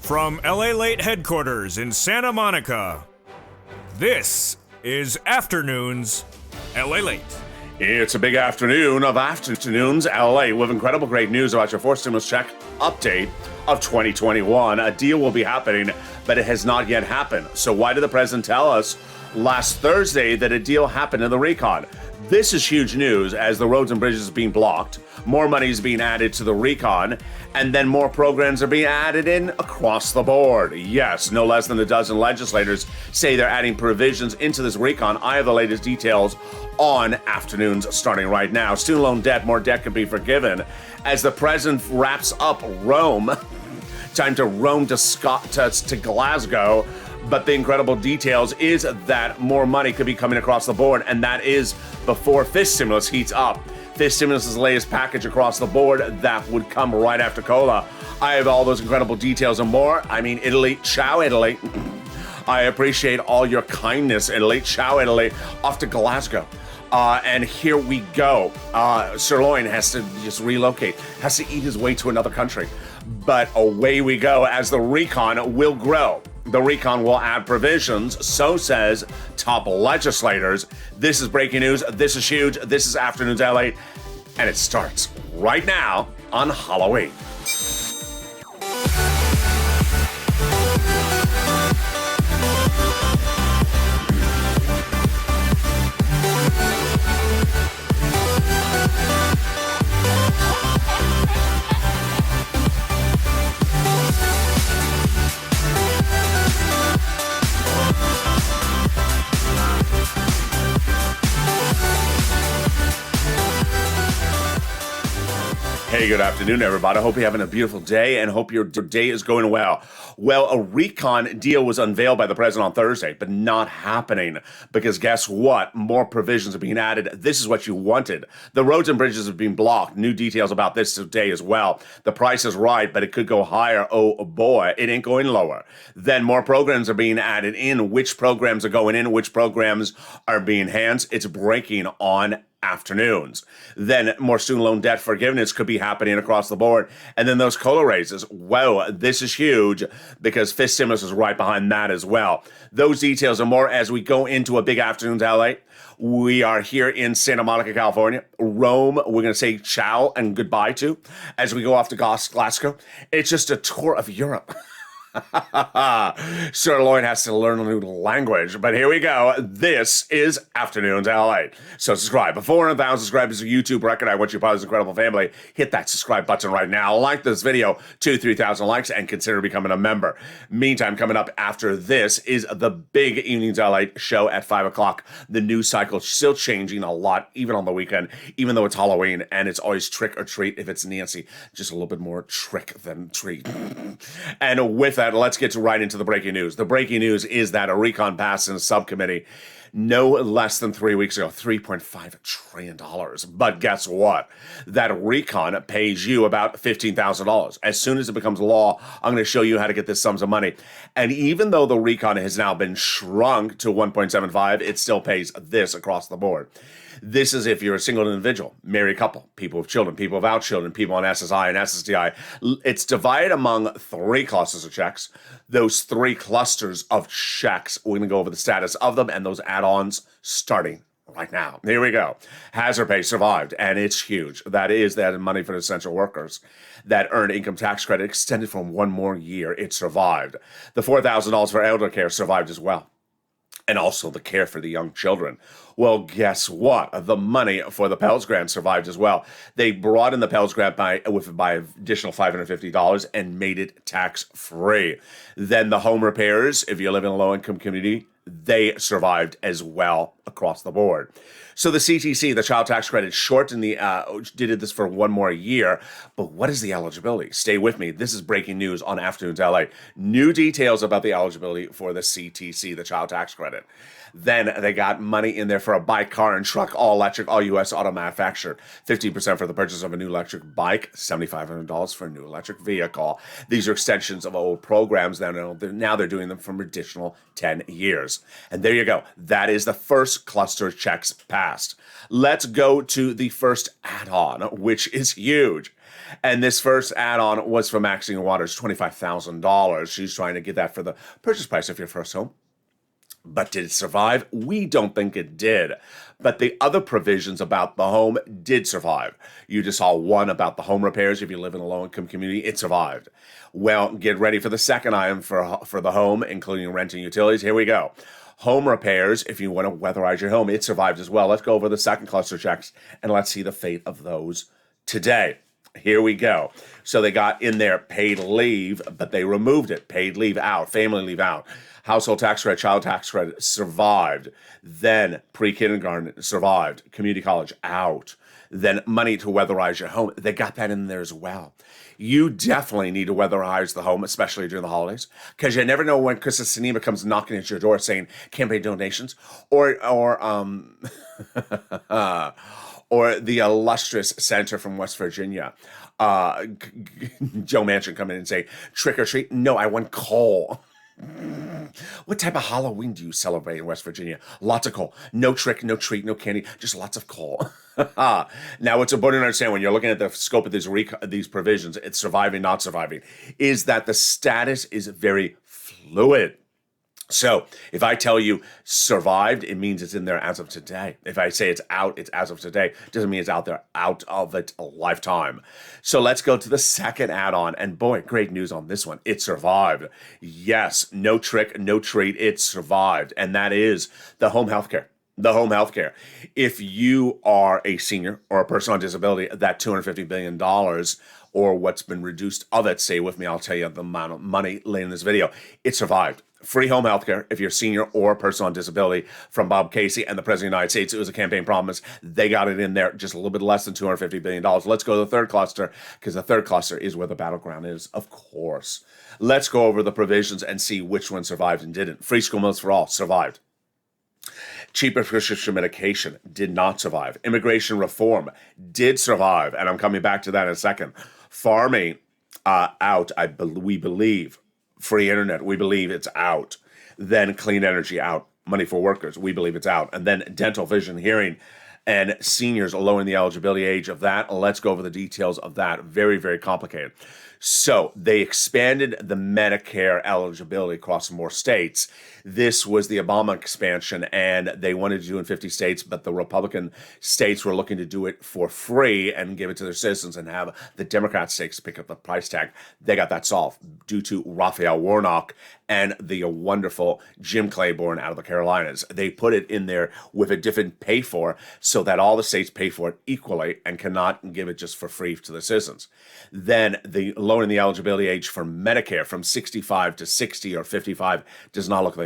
From LALATE headquarters in Santa Monica, this is Afternoons LALATE. It's a big afternoon of Afternoons LA with incredible great news about your fourth stimulus check update of 2021. A deal will be happening, but it has not yet happened. So why did the president tell us last Thursday that a deal happened in the recon? This is huge news as the roads and bridges are being blocked, more money is being added to the recon, and then more programs are being added in across the board. Yes, no less than a dozen legislators say they're adding provisions into this recon. I have the latest details on Afternoons starting right now. Student loan debt, more debt can be forgiven as the president wraps up Rome. Time to Rome to Glasgow. But the incredible details is that more money could be coming across the board, and that is before fifth stimulus heats up. Fifth stimulus' latest package across the board that would come right after COLA. I have all those incredible details and more. I mean, Italy, ciao Italy. I appreciate all your kindness, Italy. Ciao Italy. Off to Glasgow. And here we go. Sirloin has to just relocate, has to eat his way to another country. But away we go as the recon will grow. The recon will add provisions, so says top legislators. This is breaking news. This is huge. This is Afternoons LA, and it starts right now on Halloween. Hey, good afternoon, everybody. I hope you're having a beautiful day and hope your day is going well. Well, a recon deal was unveiled by the president on Thursday, but not happening because guess what? More provisions are being added. This is what you wanted. The roads and bridges have been blocked. New details about this today as well. The price is right, but it could go higher. Oh boy, it ain't going lower. Then more programs are being added in. Which programs are going in? Which programs are being hands? It's breaking on Afternoons. Then more student loan debt forgiveness could be happening across the board. And then those COLA raises. Whoa, this is huge because fifth stimulus is right behind that as well. Those details and more as we go into a big Afternoons LA. We are here in Santa Monica, California. Rome, we're going to say ciao and goodbye to as we go off to Glasgow. It's just a tour of Europe. Sirloin has to learn a new language, but here we go. This is Afternoons LA. So subscribe. Before 400,000 subscribers to YouTube record, I want you part of this incredible family. Hit that subscribe button right now. Like this video, 3,000 likes, and consider becoming a member. Meantime, coming up after this is the big Evenings LA show at 5 o'clock. The news cycle still changing a lot, even on the weekend, even though it's Halloween, and it's always trick or treat if it's Nancy. Just a little bit more trick than treat. And with that, let's get right into the breaking news. The breaking news is that a recon passed in a subcommittee no less than 3 weeks ago, $3.5 trillion. But guess what? That recon pays you about $15,000. As soon as it becomes law, I'm going to show you how to get this sums of money. And even though the recon has now been shrunk to 1.75, it still pays this across the board. This is if you're a single individual, married couple, people with children, people without children, people on SSI and SSDI. It's divided among three clusters of checks. Those three clusters of checks, we're going to go over the status of them and those add-ons starting right now. Here we go. Hazard pay survived, and it's huge. That is that money for the essential workers. That earned income tax credit extended from one more year. It survived. The $4,000 for elder care survived as well. And also the care for the young children. Well, guess what? The money for the Pell Grant survived as well. They brought in the Pell Grant by additional $550 and made it tax-free. Then the home repairs, if you live in a low-income community, they survived as well across the board. So the CTC, the child tax credit, shortened did this for one more year. But what is the eligibility? Stay with me. This is breaking news on Afternoons LA. New details about the eligibility for the CTC, the child tax credit. Then they got money in there for a bike, car, and truck, all electric, all U.S. auto manufactured. 15% for the purchase of a new electric bike, $7,500 for a new electric vehicle. These are extensions of old programs. Now they're doing them for an additional 10 years. And there you go. That is the first cluster of checks passed. fast. Let's go to the first add-on, which is huge. And this first add-on was from Maxine Waters, $25,000. She's trying to get that for the purchase price of your first home. But did it survive? We don't think it did. But the other provisions about the home did survive. You just saw one about the home repairs. If you live in a low-income community, it survived. Well, get ready for the second item for the home, including rent and utilities. Here we go. Home repairs, if you want to weatherize your home, it survived as well. Let's go over the second cluster checks, and let's see the fate of those today. Here we go. So they got in there paid leave, but they removed it. Paid leave out, family leave out. Household tax credit, child tax credit survived. Then pre-kindergarten survived. Community college out. Then money to weatherize your home. They got that in there as well. You definitely need to weatherize the home, especially during the holidays, because you never know when Christmas Cinema comes knocking at your door saying campaign donations or or the illustrious senator from West Virginia, Joe Manchin, come in and say, trick or treat? No, I want coal. What type of Halloween do you celebrate in West Virginia? Lots of coal. No trick, no treat, no candy, just lots of coal. Now, what's important to understand when you're looking at the scope of these provisions, it's surviving, not surviving, is that the status is very fluid. So if I tell you survived, it means it's in there as of today. If I say it's out, it's as of today. Doesn't mean it's out there out of it a lifetime. So let's go to the second add-on. And boy, great news on this one. It survived. Yes, no trick, no treat. It survived. And that is the home health care. The home health care. If you are a senior or a person on disability, that $250 billion or what's been reduced of it, stay with me, I'll tell you the amount of money later in this video. It survived. Free home health care if you're a senior or a person on disability from Bob Casey and the President of the United States. It was a campaign promise. They got it in there, just a little bit less than $250 billion. Let's go to the third cluster, because the third cluster is where the battleground is, of course. Let's go over the provisions and see which one survived and didn't. Free school meals for all survived. Cheaper prescription medication did not survive. Immigration reform did survive, and I'm coming back to that in a second. Farming out, we believe. Free internet, we believe it's out. Then clean energy out. Money for workers, we believe it's out. And then dental, vision, hearing, and seniors lowering the eligibility age of that. Let's go over the details of that. Very, very complicated. So they expanded the Medicare eligibility across more states. This was the Obama expansion, and they wanted to do it in 50 states, but the Republican states were looking to do it for free and give it to their citizens and have the Democrat states pick up the price tag. They got that solved due to Raphael Warnock and the wonderful Jim Claiborne out of the Carolinas. They put it in there with a different pay for so that all the states pay for it equally and cannot give it just for free to the citizens. Then the lowering the eligibility age for Medicare from 65 to 60 or 55 does not look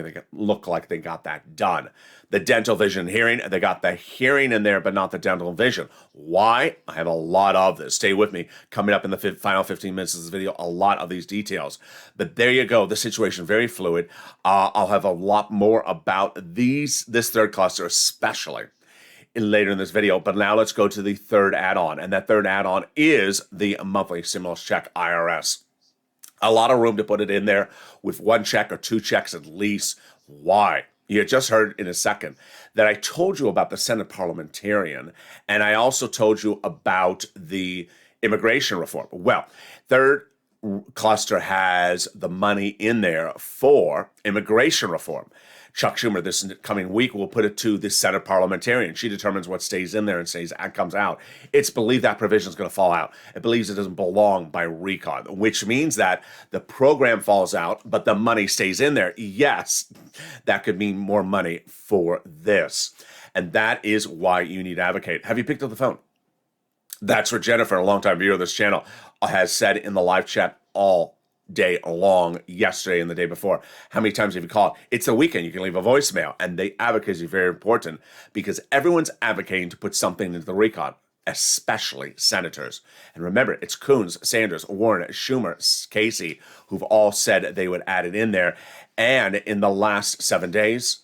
like they got that done. The dental, vision, hearing, they got the hearing in there, but not the dental and vision. Why? I have a lot of this. Stay with me. Coming up in the final 15 minutes of this video, a lot of these details. But there you go. The situation very fluid. I'll have a lot more about this third cluster, especially later in this video. But now let's go to the third add-on, and that third add-on is the monthly stimulus check IRS. A lot of room to put it in there with one check or two checks at least. Why? You just heard in a second that I told you about the Senate parliamentarian, and I also told you about the immigration reform. Well, third cluster has the money in there for immigration reform. Chuck Schumer, this coming week, will put it to the Senate parliamentarian. She determines what stays in there and comes out. It's believed that provision is going to fall out. It believes it doesn't belong by recon, which means that the program falls out, but the money stays in there. Yes, that could mean more money for this. And that is why you need to advocate. Have you picked up the phone? That's what Jennifer, a longtime viewer of this channel, has said in the live chat all day long, yesterday and the day before. How many times have you called? It's the weekend. You can leave a voicemail. And the advocacy is very important because everyone's advocating to put something into the recon, especially senators. And remember, it's Coons, Sanders, Warren, Schumer, Casey, who've all said they would add it in there. And in the last 7 days,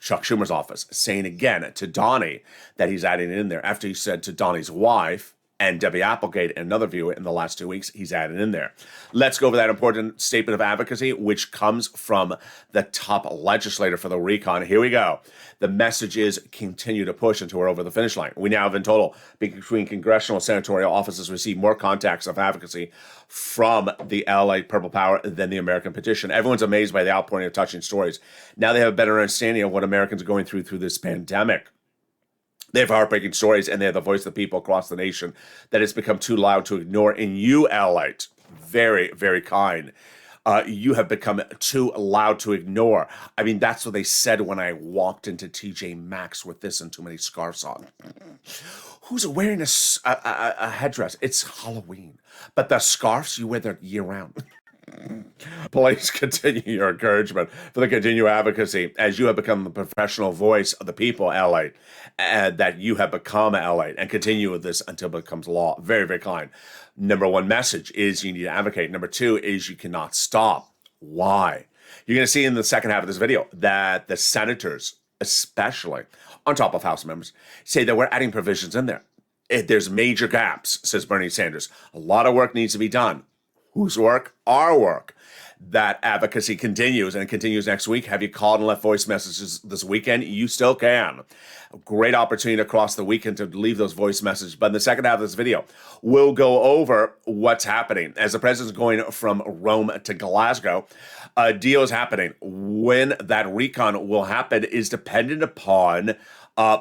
Chuck Schumer's office saying again to Donnie that he's adding it in there after he said to Donnie's wife, And Debbie Applegate, another viewer in the last 2 weeks, he's added in there. Let's go over that important statement of advocacy, which comes from the top legislator for the recon. Here we go. The message is continue to push until we're over the finish line. We now have in total, between congressional and senatorial offices, received more contacts of advocacy from the LALATE Purple Power than the American petition. Everyone's amazed by the outpouring of touching stories. Now they have a better understanding of what Americans are going through this pandemic. They have heartbreaking stories, and they're the voice of the people across the nation that has become too loud to ignore. And you, LALATE, very, very kind. You have become too loud to ignore. I mean, that's what they said when I walked into TJ Maxx with this and too many scarves on. Who's wearing a headdress? It's Halloween. But the scarves, you wear them year-round. Please continue your encouragement for the continued advocacy as you have become the professional voice of the people, LALATE, and that you have become LALATE, and continue with this until it becomes law. Very, very kind. Number one message is you need to advocate. Number two is you cannot stop. Why? You're going to see in the second half of this video that the senators, especially on top of House members, say that we're adding provisions in there. There's major gaps, says Bernie Sanders. A lot of work needs to be done. Whose work? Our work. That advocacy continues, and it continues next week. Have you called and left voice messages this weekend? You still can. A great opportunity across the weekend to leave those voice messages. But in the second half of this video, we'll go over what's happening. As the president's going from Rome to Glasgow, a deal is happening. When that recon will happen is dependent upon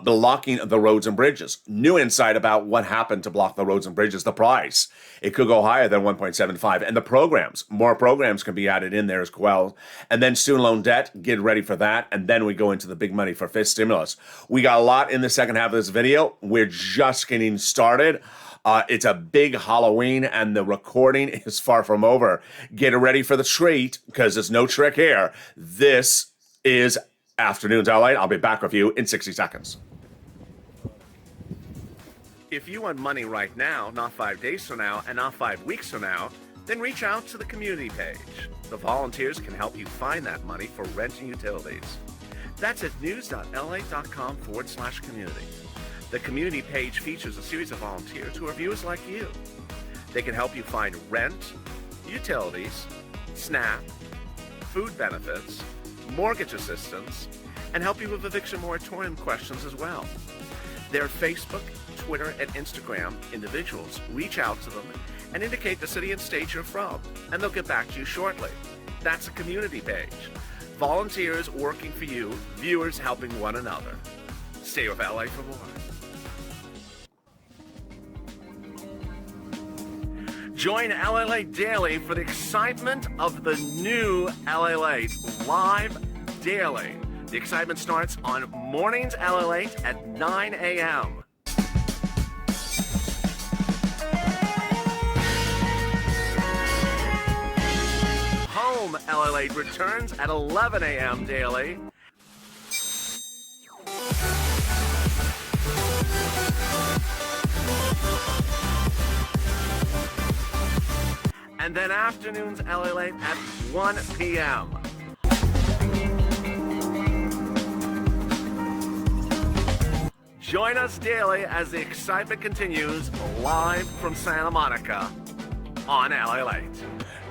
blocking the roads and bridges. New insight about what happened to block the roads and bridges, the price. It could go higher than 1.75. And the programs, more programs can be added in there as well. And then student loan debt, get ready for that. And then we go into the big money for fifth stimulus. We got a lot in the second half of this video. We're just getting started. It's a big Halloween, and the recording is far from over. Get ready for the treat, because there's no trick here. This is Afternoons LA. I'll be back with you in 60 seconds. If you want money right now, not 5 days from now, and not 5 weeks from now, then reach out to the community page. The volunteers can help you find that money for rent and utilities. That's at news.la.com/community. The community page features a series of volunteers who are viewers like you. They can help you find rent, utilities, SNAP, food benefits, mortgage assistance, and help you with eviction moratorium questions as well. Their Facebook, Twitter, and Instagram individuals reach out to them and indicate the city and state you're from, and they'll get back to you shortly. That's a community page. Volunteers working for you, viewers helping one another. Stay with LA for more. Join LALATE Daily for the excitement of the new LALATE live daily. The excitement starts on mornings LALATE at 9 a.m. Home LALATE returns at 11 a.m. daily. And then afternoons LALATE at 1 p.m. Join us daily as the excitement continues live from Santa Monica on LALATE.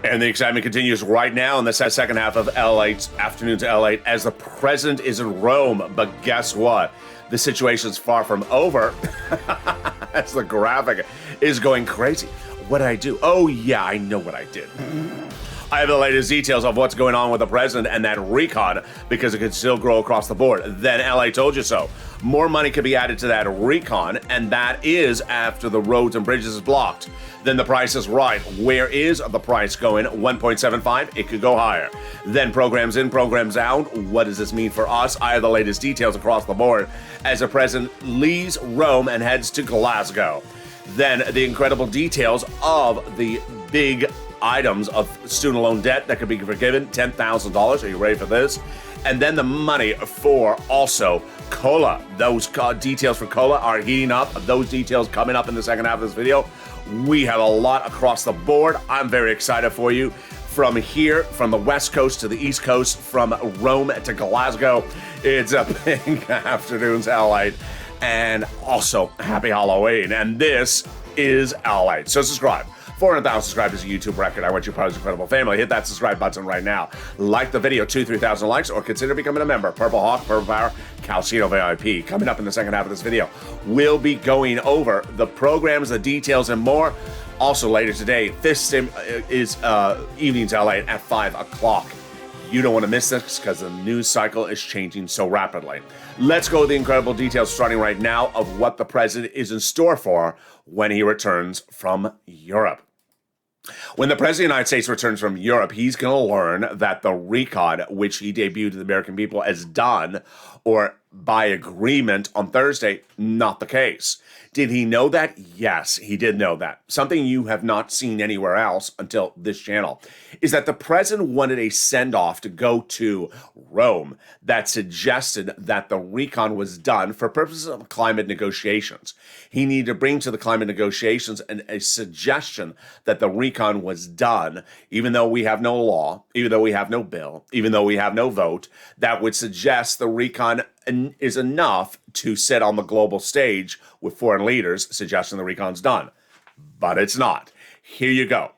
And the excitement continues right now in the second half of LA's Afternoons LA as the president is in Rome. But guess what? The situation's far from over as the graphic is going crazy. What did I do? Oh, yeah, I know what I did. I have the latest details of what's going on with the president and that recon because it could still grow across the board. Then LA told you so. More money could be added to that recon, and that is after the roads and bridges is blocked. Then the price is right. Where is the price going? 1.75? It could go higher. Then programs in, programs out. What does this mean for us? I have the latest details across the board as the president leaves Rome and heads to Glasgow. Then the incredible details of the big items of student loan debt that could be forgiven, $10,000. Are you ready for this? And then the money for also COLA. Those details for COLA are heating up. Those details coming up in the second half of this video. We have a lot across the board. I'm very excited for you. From here, from the West Coast to the East Coast, from Rome to Glasgow, it's a big Afternoons LA. And also, happy Halloween. And this is LALATE. So subscribe. 400,000 subscribers is a YouTube record. I want you part of this incredible family. Hit that subscribe button right now. Like the video, 2,000-3,000 likes, or consider becoming a member. Purple Hawk, Purple Power, Calcino VIP. Coming up in the second half of this video, we'll be going over the programs, the details, and more. Also later today, this is Evenings LA at 5 o'clock. You don't want to miss this because the news cycle is changing so rapidly. Let's go to the incredible details starting right now of what the president is in store for when he returns from Europe. When the President of the United States returns from Europe, he's going to learn that the recon, which he debuted to the American people as done, or by agreement on Thursday, not the case. Did he know that? Yes, he did know that. Something you have not seen anywhere else until this channel is that the president wanted a send-off to go to Rome that suggested that the recon was done for purposes of climate negotiations. He needed to bring to the climate negotiations a suggestion that the recon was done, even though we have no law, even though we have no bill, even though we have no vote, that would suggest the recon is enough to sit on the global stage with foreign leaders suggesting the recon's done. But it's not. Here you go.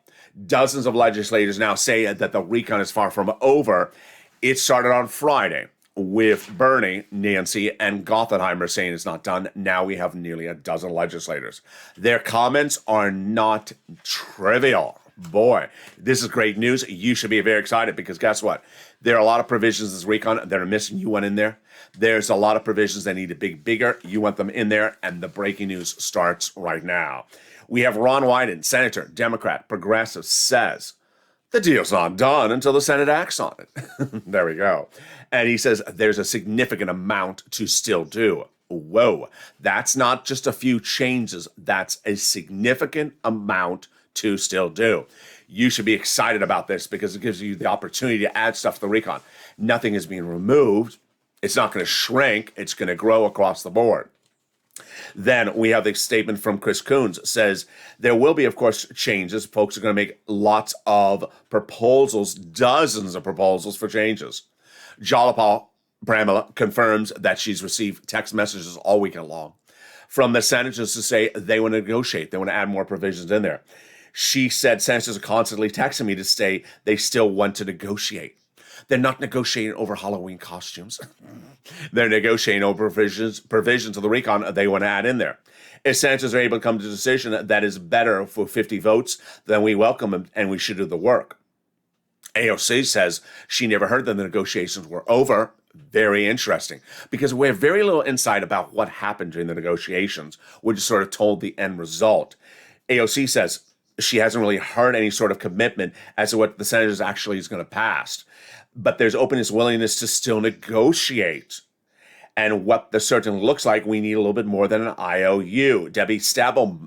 Dozens of legislators now say that the recon is far from over. It started on Friday with Bernie, Nancy, and Gothenheimer saying it's not done. Now we have nearly a dozen legislators. Their comments are not trivial. Boy, this is great news. You should be very excited because guess what? There are a lot of provisions in this recon that are missing. You want in there. There's a lot of provisions that need to be bigger. You want them in there, and the breaking news starts right now. We have Ron Wyden, Senator, Democrat, Progressive, says the deal's not done until the Senate acts on it. There we go. And he says there's a significant amount to still do. Whoa, that's not just a few changes. That's a significant amount to still do. You should be excited about this because it gives you the opportunity to add stuff to the recon. Nothing is being removed. It's not going to shrink. It's going to grow across the board. Then we have the statement from Chris Coons says there will be, of course, changes. Folks are going to make lots of proposals, dozens of proposals for changes. Jalapal Pramila confirms that she's received text messages all weekend long from the senators to say they want to negotiate. They want to add more provisions in there. She said senators are constantly texting me to say they still want to negotiate. They're not negotiating over Halloween costumes. They're negotiating over provisions of the recon they want to add in there. If senators are able to come to a decision that is better for 50 votes, then we welcome them and we should do the work. AOC says she never heard that the negotiations were over. Very interesting, because we have very little insight about what happened during the negotiations. We're just sort of told the end result. AOC says she hasn't really heard any sort of commitment as to what the senators actually is going to pass. But there's openness, willingness to still negotiate. And what this certainly looks like, we need a little bit more than an IOU. Debbie Stabile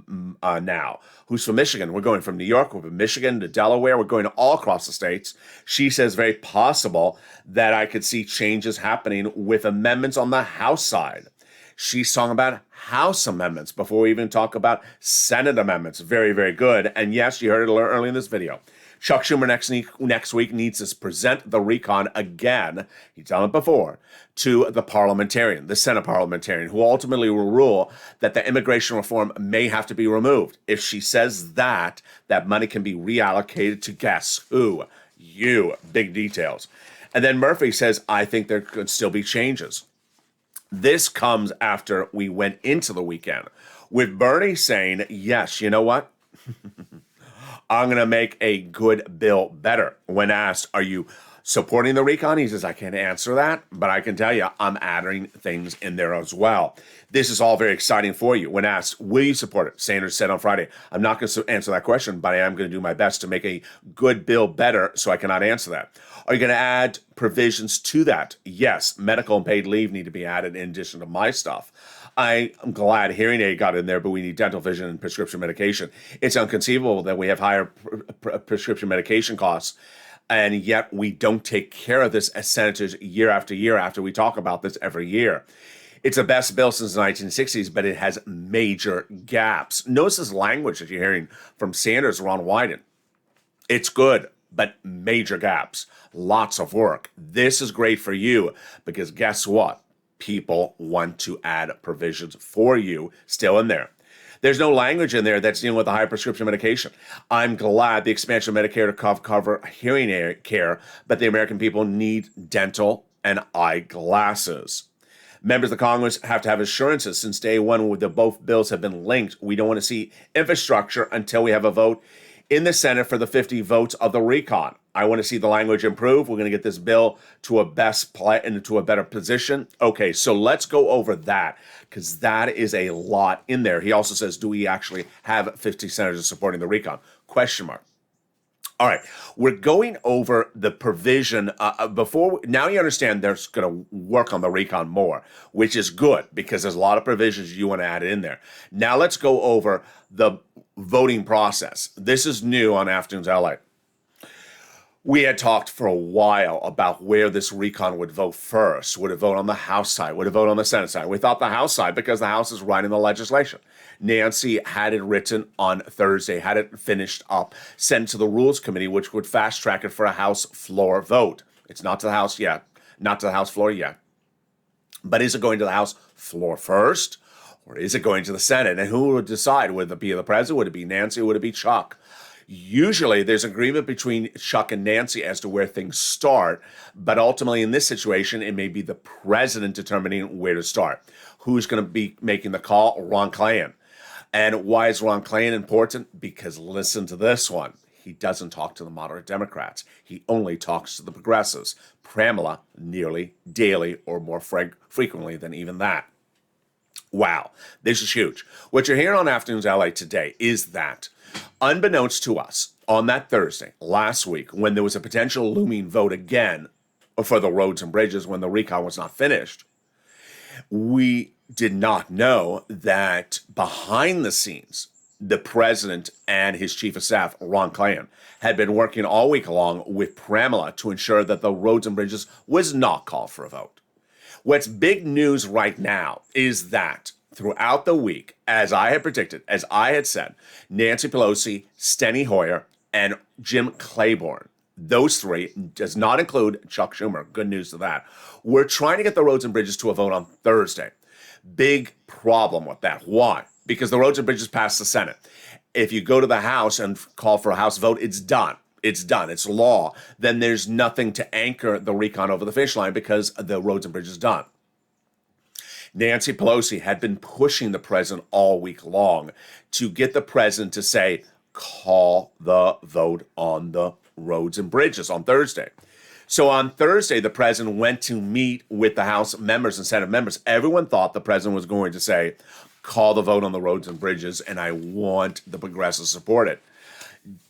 now, who's from Michigan. We're going from New York, we're from Michigan to Delaware. We're going all across the states. She says very possible that I could see changes happening with amendments on the House side. She's talking about House amendments before we even talk about Senate amendments. Very, very good. And yes, you heard it early in this video. Chuck Schumer next week needs to present the recon again, he's done it before, to the parliamentarian, the Senate parliamentarian, who ultimately will rule that the immigration reform may have to be removed. If she says that, that money can be reallocated to guess who? You. Big details. And then Murphy says, I think there could still be changes. This comes after we went into the weekend with Bernie saying, yes, you know what? I'm going to make a good bill better. When asked, are you supporting the recon? He says, I can't answer that, but I can tell you I'm adding things in there as well. This is all very exciting for you. When asked, will you support it? Sanders said on Friday, I'm not going to answer that question, but I am going to do my best to make a good bill better, so I cannot answer that. Are you going to add provisions to that? Yes, medical and paid leave need to be added in addition to my stuff. I am glad hearing aid got in there, but we need dental vision and prescription medication. It's inconceivable that we have higher prescription medication costs, and yet we don't take care of this as senators year after year after we talk about this every year. It's the best bill since the 1960s, but it has major gaps. Notice this language that you're hearing from Sanders, Ron Wyden. It's good, but major gaps. Lots of work. This is great for you because guess what? People want to add provisions for you still in there. There's no language in there that's dealing with the high prescription medication. I'm glad the expansion of Medicare to cover hearing care, but the American people need dental and eyeglasses. Members of the Congress have to have assurances since day one with both bills have been linked. We don't want to see infrastructure until we have a vote in the Senate for the 50 votes of the recon. I want to see the language improve. We're going to get this bill to a into a better position. Okay, so let's go over that because that is a lot in there. He also says, do we actually have 50 senators supporting the recon? Question mark. All right, we're going over the provision now you understand they're going to work on the recon more, which is good because there's a lot of provisions you want to add in there. Now let's go over the voting process. This is new on Afternoons LA. We had talked for a while about where this recon would vote first. Would it vote on the House side? Would it vote on the Senate side? We thought the House side because the House is writing the legislation. Nancy had it written on Thursday, had it finished up, sent to the Rules Committee, which would fast track it for a House floor vote. It's not to the House yet, not to the House floor yet. But is it going to the House floor first, or is it going to the Senate? And who would decide? Would it be the president? Would it be Nancy? Would it be Chuck? Usually there's agreement between Chuck and Nancy as to where things start, but ultimately in this situation, it may be the president determining where to start. Who's going to be making the call? Ron Klain. And why is Ron Klain important? Because listen to this one. He doesn't talk to the moderate Democrats. He only talks to the progressives. Pramila nearly daily or more frequently than even that. Wow, this is huge. What you're hearing on Afternoons LA today is that, unbeknownst to us, on that Thursday, last week, when there was a potential looming vote again for the roads and bridges when the recon was not finished, we did not know that behind the scenes, the president and his chief of staff, Ron Klain, had been working all week long with Pramila to ensure that the roads and bridges was not called for a vote. What's big news right now is that throughout the week, as I had predicted, as I had said, Nancy Pelosi, Steny Hoyer, and Jim Clyburn, those three, does not include Chuck Schumer, good news to that, we're trying to get the roads and bridges to a vote on Thursday. Big problem with that. Why? Because the roads and bridges passed the Senate. If you go to the House and call for a House vote, it's done. It's done. It's law. Then there's nothing to anchor the recon over the finish line because the roads and bridges done. Nancy Pelosi had been pushing the president all week long to get the president to say, call the vote on the roads and bridges on Thursday. So on Thursday, the president went to meet with the House members and Senate members. Everyone thought the president was going to say, call the vote on the roads and bridges, and I want the progressives to support it.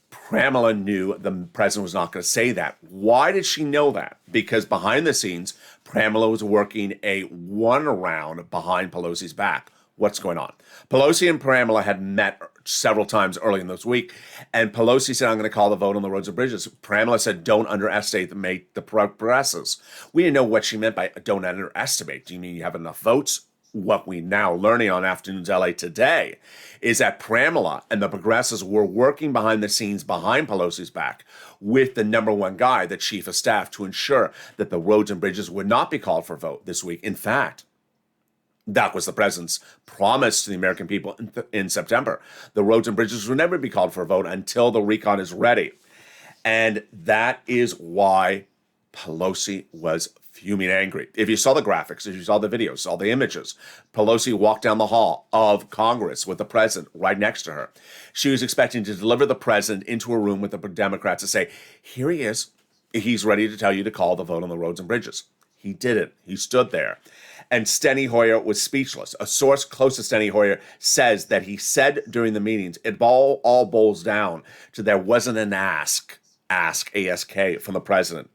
Pramila knew the president was not going to say that. Why did she know that? Because behind the scenes, Pramila was working a one round behind Pelosi's back. What's going on? Pelosi and Pramila had met several times early in this week, and Pelosi said, I'm going to call the vote on the roads and bridges. Pramila said, don't underestimate the progressives. We didn't know what she meant by don't underestimate. Do you mean you have enough votes? What we now learning on Afternoons LA today is that Pramila and the progressives were working behind the scenes behind Pelosi's back with the number one guy, the chief of staff, to ensure that the roads and bridges would not be called for a vote this week. In fact, that was the president's promise to the American people in September. The roads and bridges would never be called for a vote until the recon is ready. And that is why Pelosi was fuming angry. If you saw the graphics, if you saw the videos, saw the images, Pelosi walked down the hall of Congress with the president right next to her. She was expecting to deliver the president into a room with the Democrats to say, here he is. He's ready to tell you to call the vote on the roads and bridges. He didn't. He stood there. And Steny Hoyer was speechless. A source close to Steny Hoyer says that he said during the meetings, it all boils down to there wasn't an ask, A-S-K, from the president.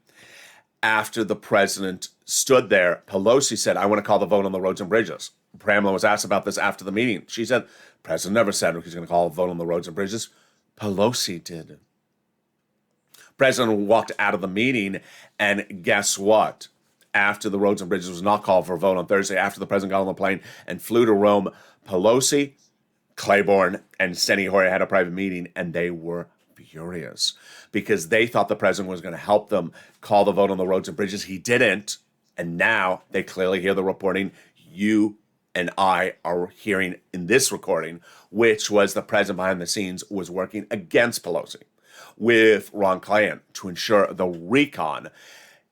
After the president stood there, Pelosi said, I want to call the vote on the roads and bridges. Pramila was asked about this after the meeting. She said, president never said he's going to call a vote on the roads and bridges. Pelosi did. President walked out of the meeting, and guess what? After the roads and bridges was not called for a vote on Thursday, after the president got on the plane and flew to Rome, Pelosi, Clyburn, and Steny Hoyer had a private meeting, and they were furious because they thought the president was going to help them call the vote on the roads and bridges. He didn't. And now they clearly hear the reporting. You and I are hearing in this recording, which was the president behind the scenes was working against Pelosi with Ron Klain to ensure the recon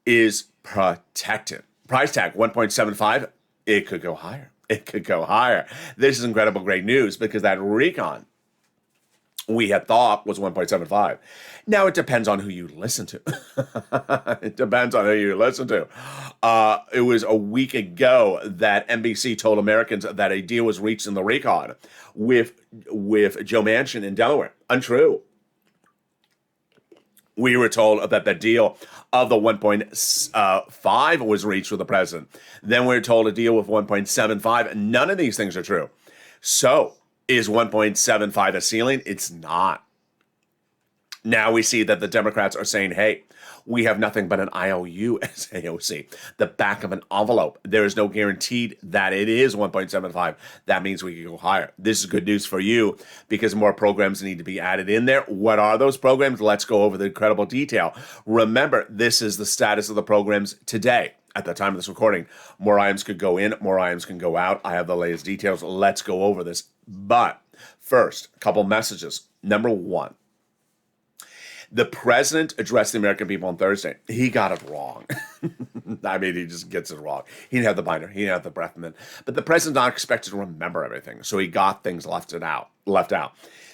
is protected. Price tag 1.75. It could go higher. It could go higher. This is incredible, great news because that recon we had thought was 1.75. Now it depends on who you listen to. It depends on who you listen to. It was a week ago that NBC told Americans that a deal was reached in the recon with Joe Manchin in Delaware. Untrue. We were told that the deal of the 1.5 was reached with the president. Then we were told a deal with 1.75. None of these things are true. So, is 1.75 a ceiling? It's not. Now we see that the Democrats are saying, hey, we have nothing but an IOU as AOC, the back of an envelope. There is no guarantee that it is 1.75. That means we can go higher. This is good news for you because more programs need to be added in there. What are those programs? Let's go over the incredible detail. Remember, this is the status of the programs today. At the time of this recording, more items could go in, more items can go out. I have the latest details. Let's go over this. But first, a couple messages. Number one, the president addressed the American people on Thursday. He got it wrong. I mean, he just gets it wrong. He didn't have the binder. He didn't have the breath mint. But the president's not expected to remember everything. So he got things left out.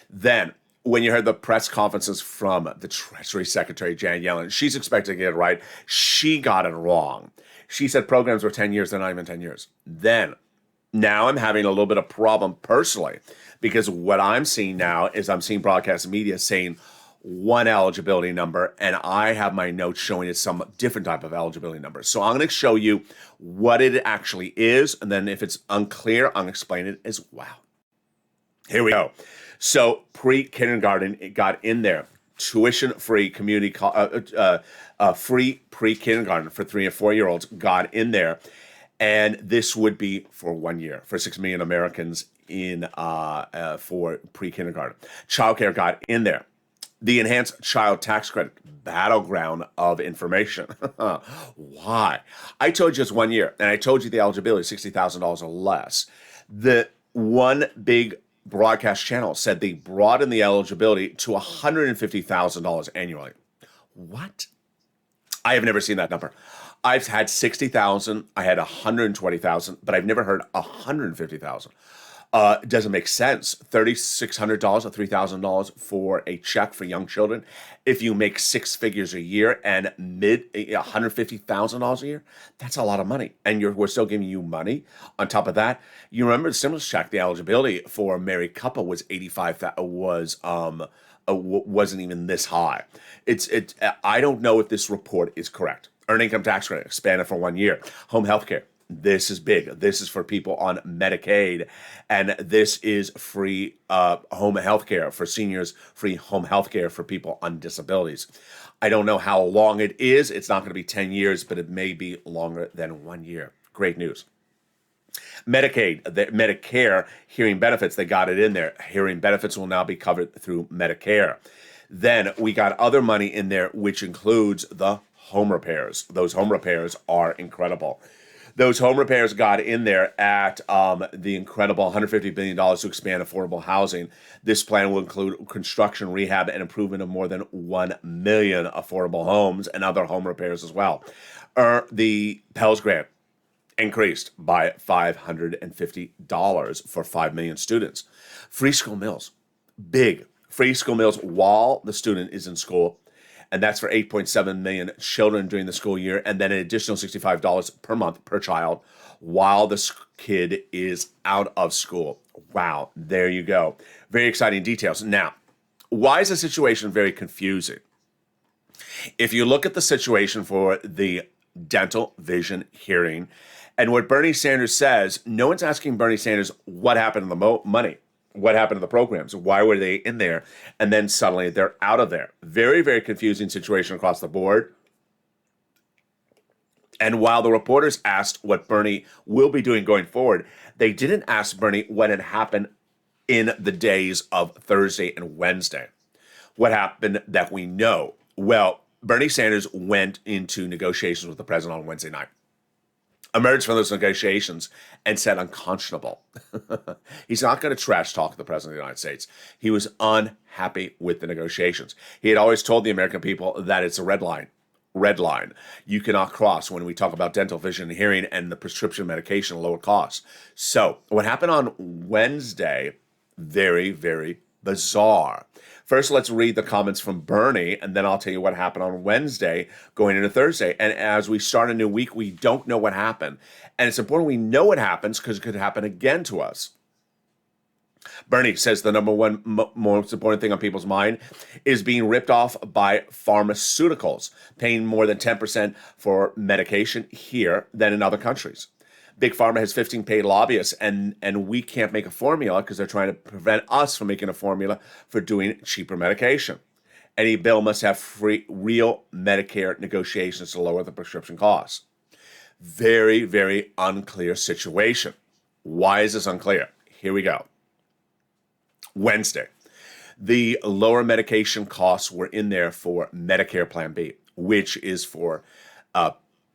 Then, when you heard the press conferences from the Treasury Secretary, Janet Yellen, she's expected to get it right. She got it wrong. She said programs were 10 years. They're not even 10 years. Then, now I'm having a little bit of problem personally because what I'm seeing now is I'm seeing broadcast media saying one eligibility number, and I have my notes showing it some different type of eligibility number. So I'm going to show you what it actually is, and then if it's unclear, I'm going to explain it as well. Here we go. So pre-kindergarten, it got in there. Tuition-free community, free pre-kindergarten for 3 and 4-year-olds got in there. And this would be for 1 year, for 6 million Americans in for pre-kindergarten. Childcare got in there. The enhanced child tax credit, battleground of information. Why? I told you it's 1 year, and I told you the eligibility is $60,000 or less. The one big broadcast channel said they brought in the eligibility to $150,000 annually. What? I have never seen that number. I've had 60,000, I had 120,000, but I've never heard 150,000. It doesn't make sense. $3,600 or $3,000 for a check for young children. If you make 6 figures a year and $150,000 a year, that's a lot of money. And we're still giving you money. On top of that, you remember the stimulus check, the eligibility for a married couple was wasn't even this high. I don't know if this report is correct. Earned income tax credit expanded for 1 year. Home health care. This is big. This is for people on Medicaid, and this is free home health care for seniors, free home health care for people on disabilities. I don't know how long it is. It's not going to be 10 years, but it may be longer than 1 year. Great news. Medicaid, Medicare hearing benefits, they got it in there. Hearing benefits will now be covered through Medicare. Then we got other money in there, which includes the home repairs. Those home repairs are incredible. Those home repairs got in there at the incredible $150 billion to expand affordable housing. This plan will include construction, rehab, and improvement of more than 1 million affordable homes and other home repairs as well. The Pell Grant increased by $550 for 5 million students. Free school meals, big. Free school meals while the student is in school. And that's for 8.7 million children during the school year, and then an additional $65 per month per child while the kid is out of school. Wow, there you go. Very exciting details. Now, why is the situation very confusing? If you look at the situation for the dental, vision, hearing, and what Bernie Sanders says, no one's asking Bernie Sanders what happened to the money. What happened to the programs? Why were they in there? And then suddenly they're out of there. Very, very confusing situation across the board. And while the reporters asked what Bernie will be doing going forward, they didn't ask Bernie what had happened in the days of Thursday and Wednesday. What happened that we know? Well, Bernie Sanders went into negotiations with the president on Wednesday night. emerged from those negotiations and said unconscionable. He's not going to trash talk the President of the United States. He was unhappy with the negotiations. He had always told the American people that it's a red line. Red line. You cannot cross when we talk about dental, vision, and hearing and the prescription medication lower costs. So what happened on Wednesday, very, very bizarre. First, let's read the comments from Bernie, and then I'll tell you what happened on Wednesday going into Thursday. And as we start a new week, we don't know what happened. And it's important we know what happens because it could happen again to us. Bernie says the number one most important thing on people's mind is being ripped off by pharmaceuticals, paying more than 10% for medication here than in other countries. Big Pharma has 15 paid lobbyists, and we can't make a formula because they're trying to prevent us from making a formula for doing cheaper medication. Any bill must have real Medicare negotiations to lower the prescription costs. Very, very unclear situation. Why is this unclear? Here we go. Wednesday, the lower medication costs were in there for Medicare Plan B, which is for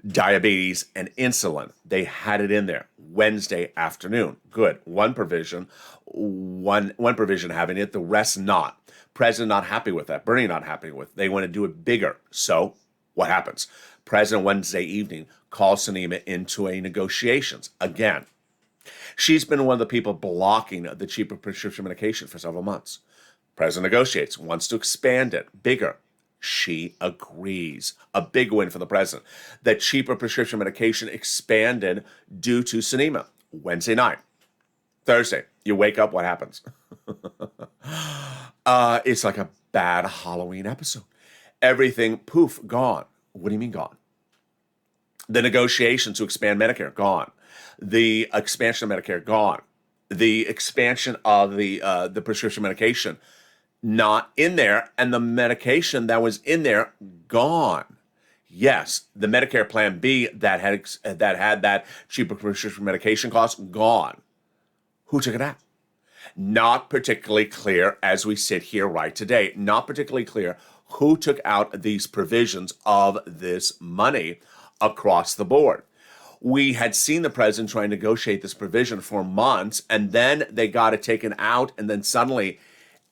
diabetes and insulin. They had it in there Wednesday afternoon. Good. One provision having it, the rest not. President not happy with that. Bernie not happy with it. They want to do it bigger. So what happens? President Wednesday evening calls Sinema into a negotiations again. She's been one of the people blocking the cheaper prescription medication for several months. President negotiates, wants to expand it, bigger. She agrees. A big win for the president. The cheaper prescription medication expanded due to Sinema. Wednesday night. Thursday, you wake up, what happens? It's like a bad Halloween episode. Everything, poof, gone. What do you mean gone? The negotiations to expand Medicare, gone. The expansion of Medicare, gone. The expansion of the prescription medication, not in there. And the medication that was in there, gone. Yes, the Medicare Plan B that had that cheaper prescription medication cost, gone. Who took it out? Not particularly clear as we sit here right today. Not particularly clear who took out these provisions of this money across the board. We had seen the president try and negotiate this provision for months, and then they got it taken out, and then suddenly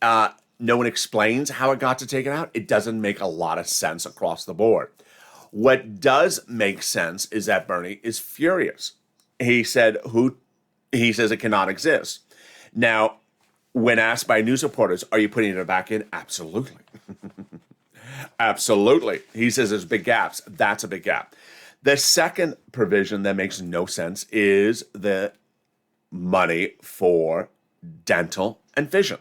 no one explains how it got to take it out. It doesn't make a lot of sense across the board. What does make sense is that Bernie is furious. He says it cannot exist. Now, when asked by news reporters, are you putting it back in? Absolutely. Absolutely. He says there's big gaps. That's a big gap. The second provision that makes no sense is the money for dental and vision.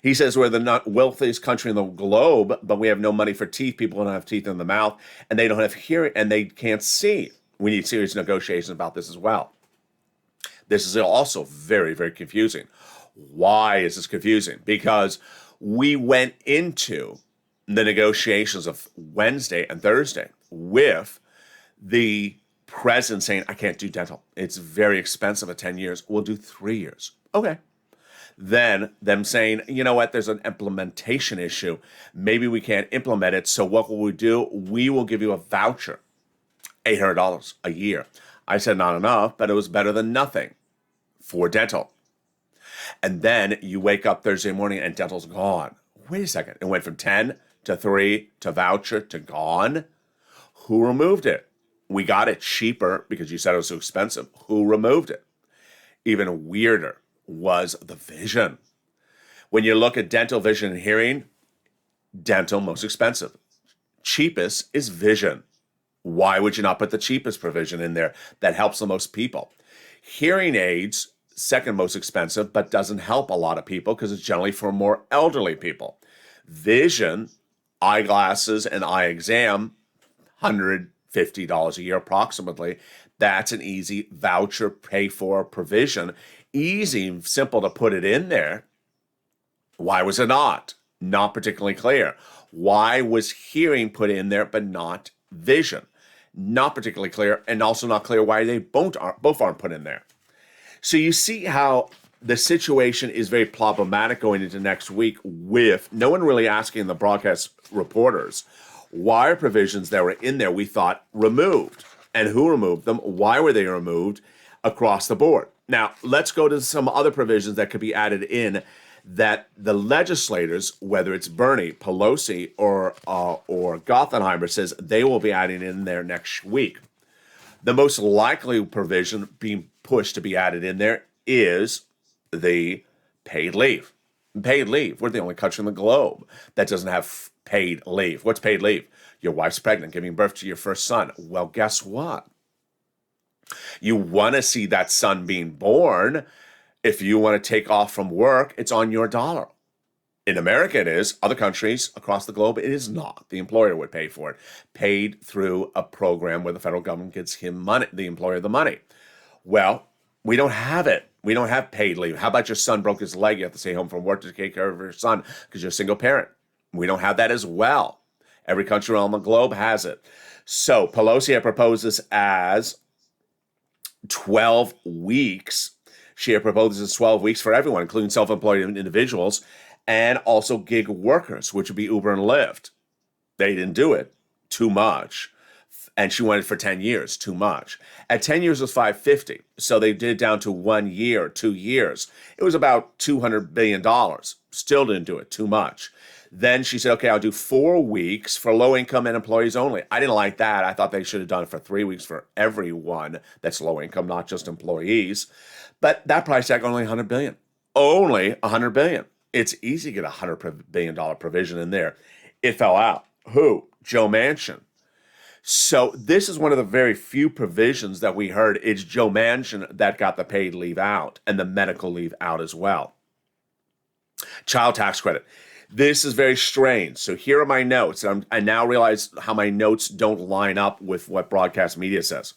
He says we're the not wealthiest country in the globe, but we have no money for teeth. People don't have teeth in the mouth, and they don't have hearing, and they can't see. We need serious negotiations about this as well. This is also very, very confusing. Why is this confusing? Because we went into the negotiations of Wednesday and Thursday with the president saying, I can't do dental. It's very expensive at 10 years. We'll do 3 years. Okay. Then them saying, you know what, there's an implementation issue. Maybe we can't implement it. So what will we do? We will give you a voucher, $800 a year. I said not enough, but it was better than nothing for dental. And then you wake up Thursday morning and dental's gone. Wait a second. It went from 10 to 3 to voucher to gone. Who removed it? We got it cheaper because you said it was too expensive. Who removed it? Even weirder was the vision. When you look at dental, vision, and hearing, dental most expensive. Cheapest is vision. Why would you not put the cheapest provision in there that helps the most people? Hearing aids, second most expensive, but doesn't help a lot of people because it's generally for more elderly people. Vision, eyeglasses and eye exam, $150 a year approximately. That's an easy voucher pay for provision. Easy, simple to put it in there. Why was it not? Not particularly clear. Why was hearing put in there but not vision? Not particularly clear, and also not clear why they both aren't put in there. So you see how the situation is very problematic going into next week with no one really asking the broadcast reporters why are provisions that were in there we thought removed. and who removed them, why were they removed, across the board. Now, let's go to some other provisions that could be added in that the legislators, whether it's Bernie, Pelosi, or Gothenheimer, says they will be adding in there next week. The most likely provision being pushed to be added in there is the paid leave. Paid leave. We're the only country in the globe that doesn't have paid leave. What's paid leave? Your wife's pregnant, giving birth to your first son. Well, guess what? You want to see that son being born. If you want to take off from work, it's on your dollar. In America, it is. Other countries across the globe, it is not. The employer would pay for it. Paid through a program where the federal government gives him money, the employer the money. Well, we don't have it. We don't have paid leave. How about your son broke his leg? You have to stay home from work to take care of your son because you're a single parent. We don't have that as well. Every country around the globe has it. So Pelosi had proposed this as 12 weeks. She had proposed this as 12 weeks for everyone, including self-employed individuals and also gig workers, which would be Uber and Lyft. They didn't do it. Too much. And she wanted for 10 years. Too much. At 10 years, it was $550. So they did it down to 1 year, 2 years. It was about $200 billion. Still didn't do it. Too much. Then she said, okay, I'll do 4 weeks for low-income and employees only. I didn't like that. I thought they should have done it for 3 weeks for everyone that's low-income, not just employees. But that price tag only $100 billion. Only $100 billion. It's easy to get a $100 billion provision in there. It fell out. Who? Joe Manchin. So this is one of the very few provisions that we heard. It's Joe Manchin that got the paid leave out and the medical leave out as well. Child tax credit. This is very strange. So here are my notes. I now realize how my notes don't line up with what broadcast media says.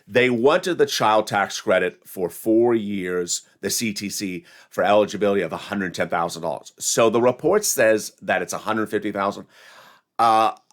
They wanted the child tax credit for 4 years, the CTC, for eligibility of $110,000. So the report says that it's $150,000.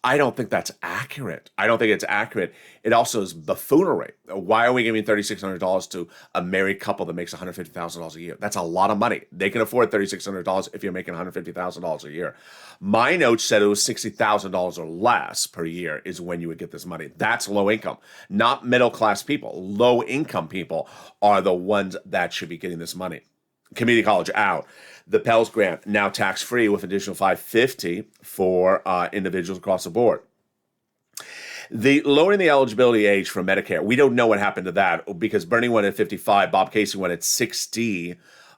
I don't think that's accurate. I don't think it's accurate. It also is buffoonery. Why are we giving $3,600 to a married couple that makes $150,000 a year? That's a lot of money. They can afford $3,600 if you're making $150,000 a year. My notes said it was $60,000 or less per year is when you would get this money. That's low income, not middle class people. Low income people are the ones that should be getting this money. Community college out. The Pell Grant now tax free with additional $550 for individuals across the board. The lowering the eligibility age for Medicare, we don't know what happened to that because Bernie went at 55, Bob Casey went at 60,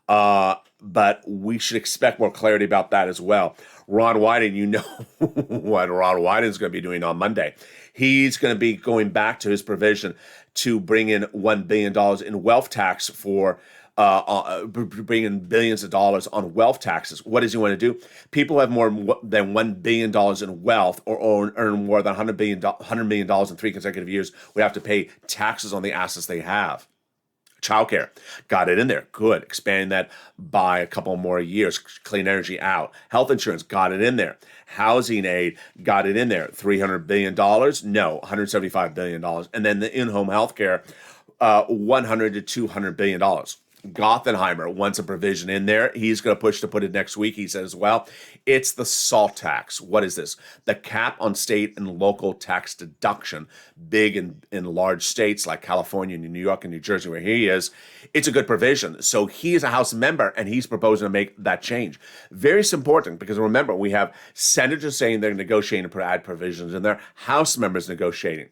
but we should expect more clarity about that as well. Ron Wyden, you know what Ron Wyden is going to be doing on Monday. He's going to be going back to his provision to bring in $1 billion in wealth tax for bringing billions of dollars on wealth taxes. What does he want to do? People who have more than $1 billion in wealth or earn more than $100 million in 3 consecutive years would have to pay taxes on the assets they have. Childcare, got it in there. Good. Expanding that by a couple more years. Clean energy out. Health insurance, got it in there. Housing aid, got it in there. $300 billion? No, $175 billion. And then the in-home healthcare, $100 to $200 billion. Gothenheimer wants a provision in there. He's going to push to put it next week. He says, well, it's the SALT tax. What is this? The cap on state and local tax deduction, big in large states like California and New York and New Jersey, where he is. It's a good provision. So he is a House member, and he's proposing to make that change. Very important, because remember, we have senators saying they're negotiating to add provisions in there, House members negotiating.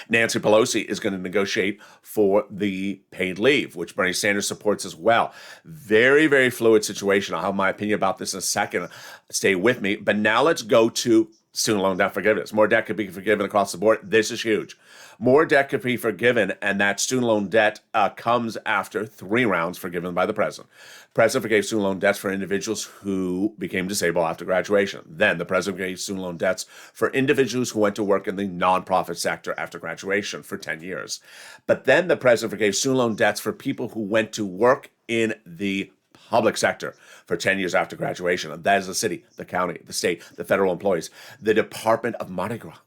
Nancy Pelosi is going to negotiate for the paid leave, which Bernie Sanders supports as well. Very, very fluid situation. I'll have my opinion about this in a second. Stay with me. But now let's go to student loan debt forgiveness. More debt could be forgiven across the board. This is huge. More debt could be forgiven, and that student loan debt comes after 3 rounds forgiven by the president. President forgave student loan debts for individuals who became disabled after graduation. Then the president forgave student loan debts for individuals who went to work in the nonprofit sector after graduation for 10 years. But then the president forgave student loan debts for people who went to work in the public sector for 10 years after graduation. And that is the city, the county, the state, the federal employees, the Department of Mardi Gras.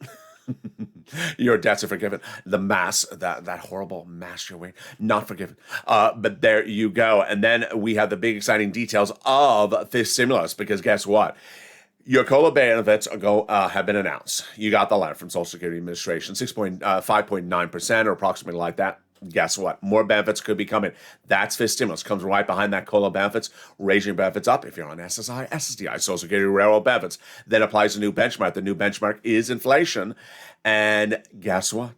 Your debts are forgiven. The mass, that horrible mass you're wearing, not forgiven. But there you go. And then we have the big exciting details of this stimulus, because guess what? Your COLA benefits have been announced. You got the letter from Social Security Administration, 5.9% or approximately like that. Guess what? More benefits could be coming. That's FIS stimulus. Comes right behind that COLA benefits, raising your benefits up if you're on SSI, SSDI, Social Security Railroad benefits. Then applies a new benchmark. The new benchmark is inflation. And guess what?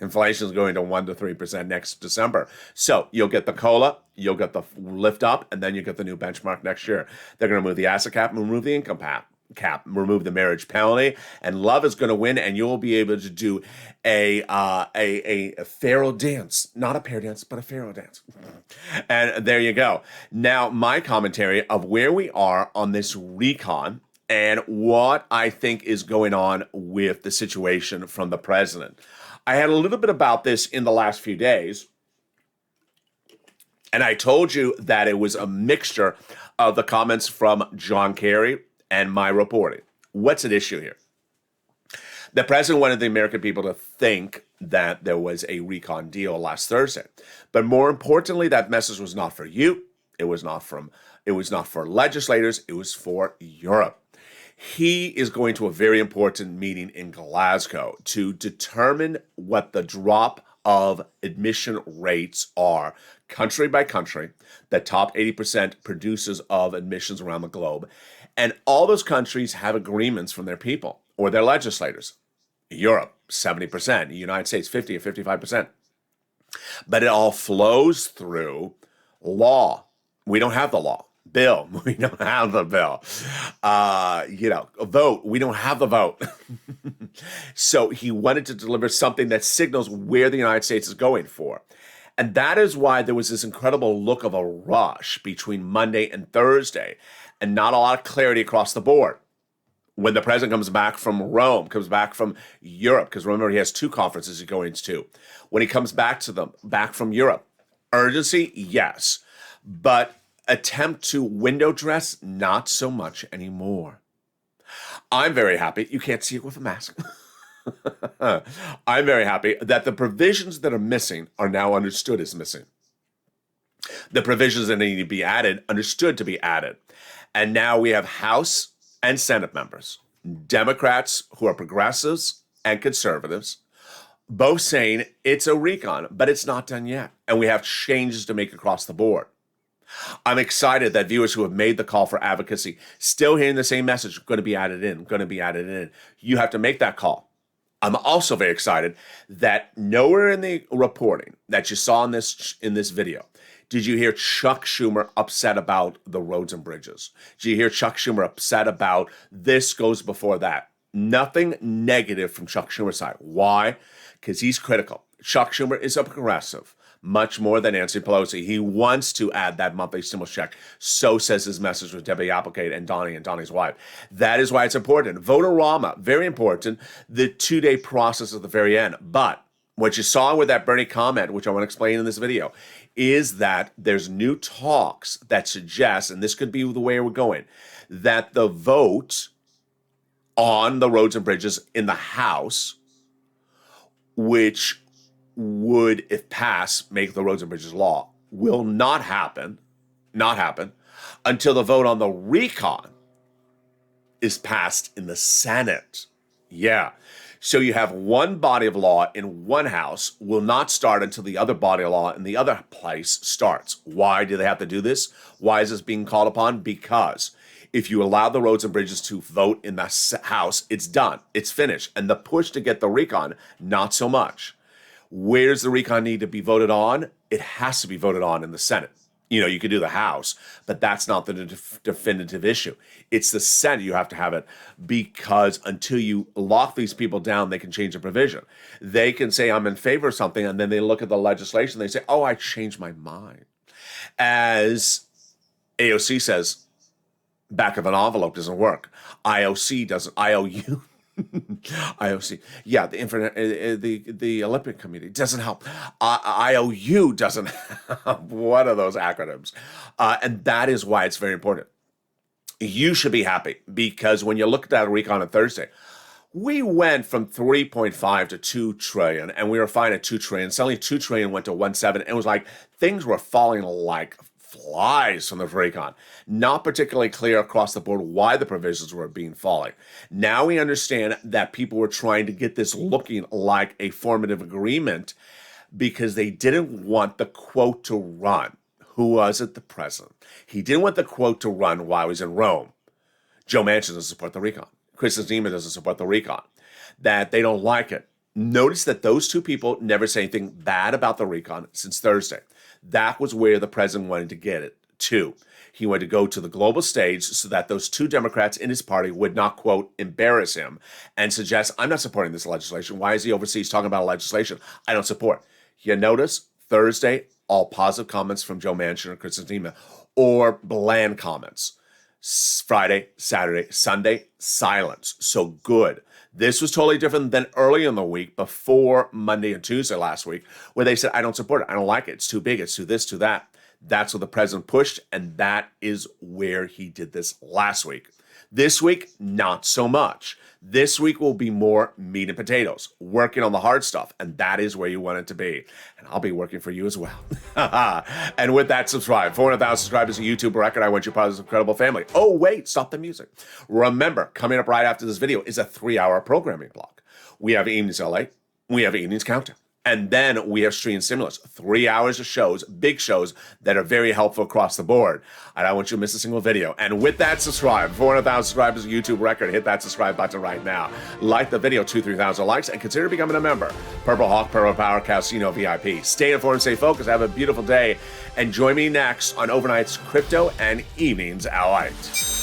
Inflation is going to 1 to 3% next December. So you'll get the COLA, you'll get the lift up, and then you get the new benchmark next year. They're going to remove the asset cap and remove the income cap, remove the marriage penalty, and love is going to win, and you'll be able to do a pharaoh dance, not a pear dance, but a pharaoh dance. And there you go. Now, my commentary of where we are on this recon and what I think is going on with the situation from the president. I had a little bit about this in the last few days, and I told you that it was a mixture of the comments from John Kerry and my reporting. What's at issue here? The president wanted the American people to think that there was a recon deal last Thursday. But more importantly, that message was not for you. It was not for legislators. It was for Europe. He is going to a very important meeting in Glasgow to determine what the drop of admission rates are country by country, the top 80% producers of admissions around the globe. And all those countries have agreements from their people or their legislators. Europe, 70%. The United States, 50 or 55%. But it all flows through law. We don't have the law. Bill, we don't have the bill. A vote, we don't have the vote. So he wanted to deliver something that signals where the United States is going for. And that is why there was this incredible look of a rush between Monday and Thursday and not a lot of clarity across the board. When the president comes back from Rome, comes back from Europe, because remember, he has 2 conferences he's going to. When he comes back from Europe, urgency, yes. But attempt to window dress, not so much anymore. I'm very happy. You can't see it with a mask. I'm very happy that the provisions that are missing are now understood as missing. The provisions that need to be added, understood to be added. And now we have House and Senate members, Democrats who are progressives and conservatives, both saying it's a recon, but it's not done yet. And we have changes to make across the board. I'm excited that viewers who have made the call for advocacy, still hearing the same message, going to be added in. You have to make that call. I'm also very excited that nowhere in the reporting that you saw in this video did you hear Chuck Schumer upset about the roads and bridges. Did you hear Chuck Schumer upset about this goes before that? Nothing negative from Chuck Schumer's side. Why? Because he's critical. Chuck Schumer is a progressive, much more than Nancy Pelosi. He wants to add that monthly stimulus check. So says his message with Debbie Applegate and Donnie's wife. That is why it's important. Vote-a-rama, very important. The 2-day process at the very end. But what you saw with that Bernie comment, which I want to explain in this video, is that there's new talks that suggest, and this could be the way we're going, that the vote on the roads and bridges in the House, which would, if passed, make the roads and bridges law, will not happen until the vote on the recon is passed in the Senate. Yeah. So you have one body of law in one house will not start until the other body of law in the other place starts. Why do they have to do this? Why is this being called upon? Because if you allow the roads and bridges to vote in the House, it's done. It's finished. And the push to get the recon, not so much. Where does the recon need to be voted on? It has to be voted on in the Senate. You could do the House, but that's not the definitive issue. It's the Senate you have to have it, because until you lock these people down, they can change the provision. They can say, I'm in favor of something, and then they look at the legislation, they say, oh, I changed my mind. As AOC says, back of an envelope doesn't work. IOC doesn't, IOU. IOC, yeah, the Olympic Committee doesn't help. IOU doesn't help. One of those acronyms, and that is why it's very important. You should be happy, because when you look at that recon on Thursday, we went from 3.5 to 2 trillion, and we were fine at 2 trillion. Suddenly, 2 trillion went to 1.7. It was like things were falling like flies from the recon. Not particularly clear across the board why the provisions were being followed. Now we understand that people were trying to get this looking like a formative agreement because they didn't want the quote to run. Who was it? The president. He didn't want the quote to run while he was in Rome. Joe Manchin doesn't support the recon. Kristen Sinema doesn't support the recon. That they don't like it. Notice that those two people never say anything bad about the recon since Thursday. That was where the president wanted to get it to. He wanted to go to the global stage so that those two Democrats in his party would not, quote, embarrass him and suggest, I'm not supporting this legislation. Why is he overseas talking about legislation I don't support? You notice Thursday, all positive comments from Joe Manchin and Kristen Sinema, or bland comments. Friday, Saturday, Sunday, silence. So good. This was totally different than early in the week before Monday and Tuesday last week, where they said, I don't support it. I don't like it. It's too big. It's too this, too that. That's what the president pushed, and that is where he did this last week. This week, not so much. This week will be more meat and potatoes, working on the hard stuff, and that is where you want it to be. And I'll be working for you as well. And with that, subscribe. 400,000 subscribers, a YouTube record. I want you part of this incredible family. Oh, wait, stop the music. Remember, coming up right after this video is a 3-hour programming block. We have Evenings LA. We have Evenings Countdown. And then we have Stream Stimulus, 3 hours of shows, big shows that are very helpful across the board. I don't want you to miss a single video. And with that, subscribe. 400,000 subscribers, a YouTube record. Hit that subscribe button right now. Like the video, 2,000-3,000 likes, and consider becoming a member. Purple Hawk, Purple Power, Casino VIP. Stay informed, stay focused, have a beautiful day, and join me next on Overnight's Crypto and Evenings LA.